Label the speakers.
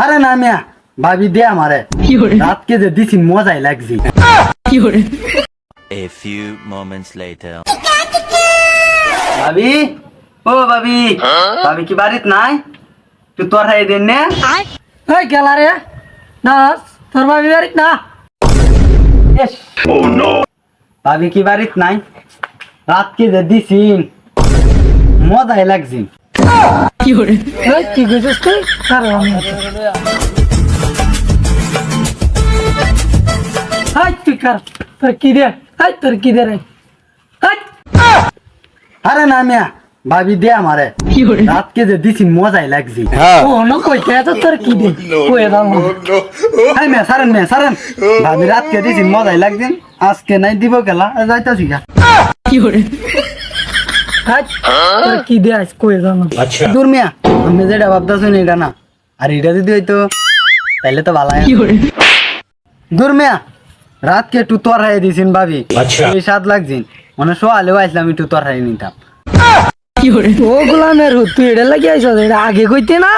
Speaker 1: আরে না মিয়া ভাবি দে আমারে রাতকে যে দিছি মজাই লাগছি।
Speaker 2: A few moments later.
Speaker 1: ভাবি ও ভাবি ভাবি কি বাড়িত নাই? তুই তোর হাই দেন না
Speaker 3: এই গেলা রে না তোর ভাবি বাড়িত না।
Speaker 1: ভাবি কি বাড়িত নাই? রাতকে যে দিছি মজাই লাগছি।
Speaker 3: এই কি কইছিস তুই? কারণ আমি হাই তুই কার তোর কি দে হাই তোর কি দে রে হাই
Speaker 1: আরে না মিয়া ভাবি দে আমারে রাতকে যে দিছি মজাই লাগছি।
Speaker 3: ও না কইতে তো তোর কি দে কই দাও
Speaker 1: হাই মিয়া সারেন ভাবি রাতকে দিছি মজাই লাগছে। আজকে নাই দিব গেলা যাইতাছি গা।
Speaker 3: হাই তোর কি দে আজ কই দাও
Speaker 1: দূর মিয়া আমি যেটা ভাবতেছি না এটা না, আর এটা যদি হইতো তাহলে তো ভালো। দূর মিয়া রাতকে একটু তরহাই দিছিন ভাবি এই স্বাদ লাগছিন মানে সোয়ালেও আসলাম একটু তরহাই নিতাম।
Speaker 3: ও গোলামের তুই এটা লাগি আইছ এটা আগে কইতে না।